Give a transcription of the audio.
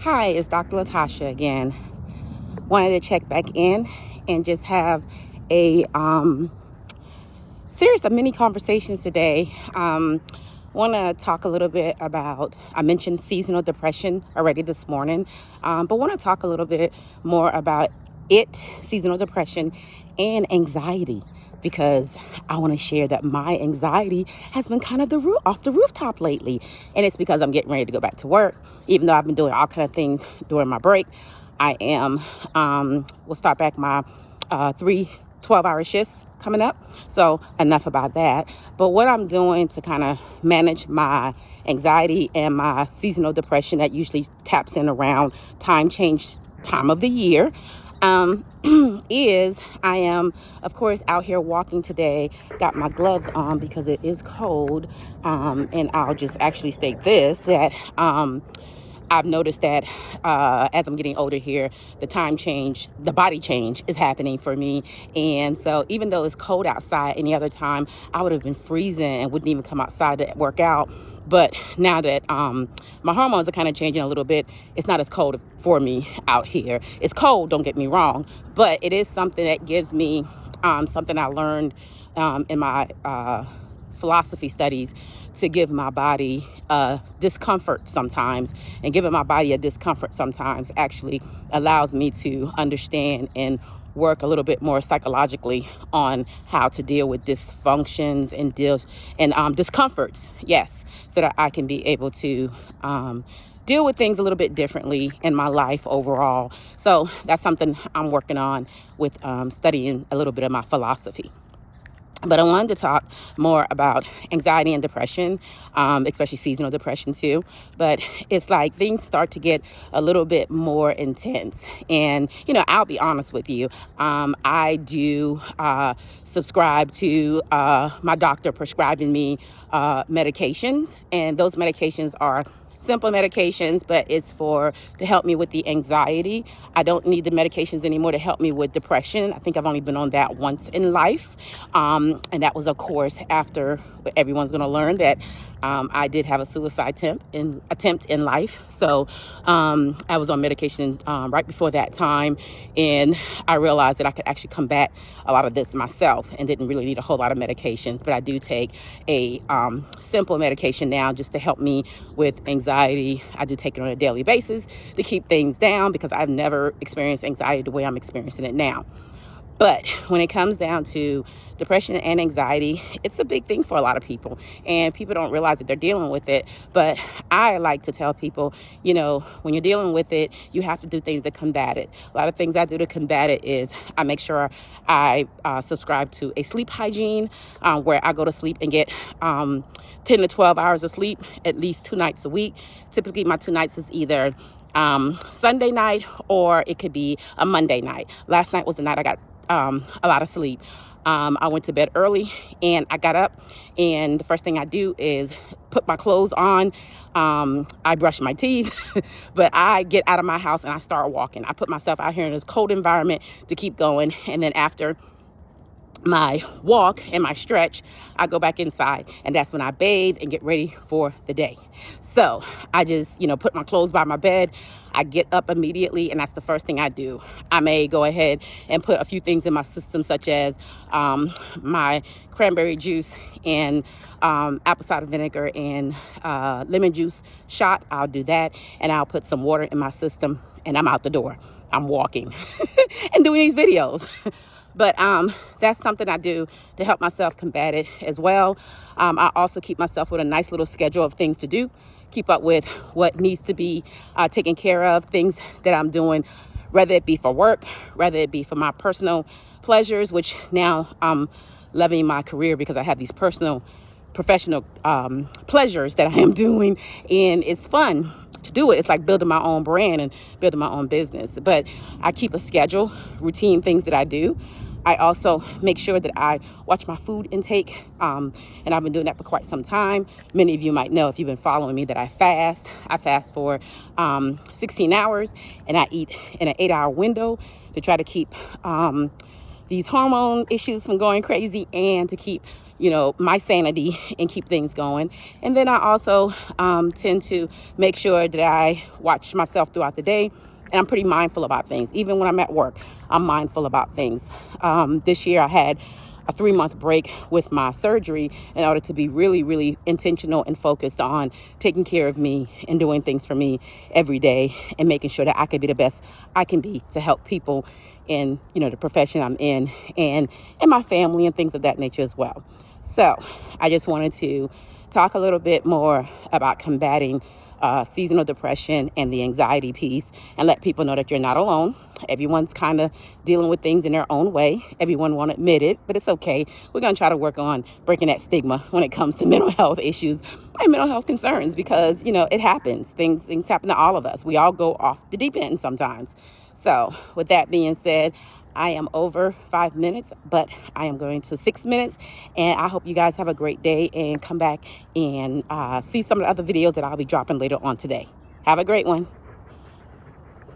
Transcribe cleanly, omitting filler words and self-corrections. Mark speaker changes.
Speaker 1: Hi, it's Dr. Latasha again. Wanted to check back in and just have a series of mini conversations today. Want to talk a little bit about, I mentioned seasonal depression already this morning, but want to talk a little bit more about seasonal depression, and anxiety, because I want to share that my anxiety has been kind of off the rooftop lately. And it's because I'm getting ready to go back to work. Even though I've been doing all kind of things during my break, I am, we'll start back my 3 12-hour shifts coming up. So enough about that. But what I'm doing to kind of manage my anxiety and my seasonal depression that usually taps in around time of the year, is I am, of course, out here walking today, got my gloves on because it is cold. And I'll just actually state this, that I've noticed that as I'm getting older here, the body change is happening for me. And so even though it's cold outside any other time, I would have been freezing and wouldn't even come outside to work out. But now that my hormones are kind of changing a little bit, it's not as cold for me out here. It's cold, don't get me wrong, but it is something that gives me something I learned in my philosophy studies, to give my body discomfort sometimes. And giving my body a discomfort sometimes actually allows me to understand and work a little bit more psychologically on how to deal with dysfunctions and discomforts, yes, so that I can be able to deal with things a little bit differently in my life overall. So that's something I'm working on with studying a little bit of my philosophy. But I wanted to talk more about anxiety and depression, especially seasonal depression too. But it's like things start to get a little bit more intense. And, I'll be honest with you. I do subscribe to my doctor prescribing me medications. And those medications are simple medications, but it's to help me with the anxiety. I don't need the medications anymore to help me with depression. I think I've only been on that once in life. And that was, of course, after everyone's going to learn that I did have a suicide attempt in life. So I was on medication right before that time. And I realized that I could actually combat a lot of this myself and didn't really need a whole lot of medications. But I do take a simple medication now just to help me with anxiety. I do take it on a daily basis to keep things down, because I've never experienced anxiety the way I'm experiencing it now. But when it comes down to depression and anxiety, it's a big thing for a lot of people, and people don't realize that they're dealing with it. But I like to tell people, when you're dealing with it, you have to do things to combat it. A lot of things I do to combat it is I make sure I subscribe to a sleep hygiene, where I go to sleep and get 10 to 12 hours of sleep at least 2 nights a week. Typically, my 2 nights is either Sunday night or it could be a Monday night. Last night was the night I got a lot of sleep. I went to bed early and I got up, and the first thing I do is put my clothes on. I brush my teeth, but I get out of my house and I start walking. I put myself out here in this cold environment to keep going. And then after my walk and my stretch, I go back inside, and that's when I bathe and get ready for the day. So I just, put my clothes by my bed. I get up immediately, and that's the first thing I do. I may go ahead and put a few things in my system, such as my cranberry juice and apple cider vinegar and lemon juice shot. I'll do that, and I'll put some water in my system, and I'm out the door. I'm walking and doing these videos. But that's something I do to help myself combat it as well. I also keep myself with a nice little schedule of things to do, keep up with what needs to be taken care of, things that I'm doing, whether it be for work, whether it be for my personal pleasures, which now I'm loving my career because I have these professional pleasures that I am doing, and it's fun to do it. It's like building my own brand and building my own business. But I keep a schedule, routine things that I do. I also make sure that I watch my food intake, and I've been doing that for quite some time. Many of you might know, if you've been following me, that I fast. I fast for 16 hours, and I eat in an 8-hour window to try to keep these hormone issues from going crazy, and to keep my sanity and keep things going. And then I also tend to make sure that I watch myself throughout the day. And I'm pretty mindful about things. Even when I'm at work, I'm mindful about things. This year I had a 3-month break with my surgery in order to be really, really intentional and focused on taking care of me and doing things for me every day and making sure that I can be the best I can be to help people in, the profession I'm in and my family and things of that nature as well. So I just wanted to talk a little bit more about combating seasonal depression and the anxiety piece, and let people know that you're not alone. Everyone's kind of dealing with things in their own way. Everyone won't admit it, but it's okay. We're going to try to work on breaking that stigma when it comes to mental health issues and mental health concerns, because, it happens. Things happen to all of us. We all go off the deep end sometimes. So with that being said, I am over 5 minutes, but I am going to 6 minutes. And I hope you guys have a great day and come back and see some of the other videos that I'll be dropping later on today. Have a great one.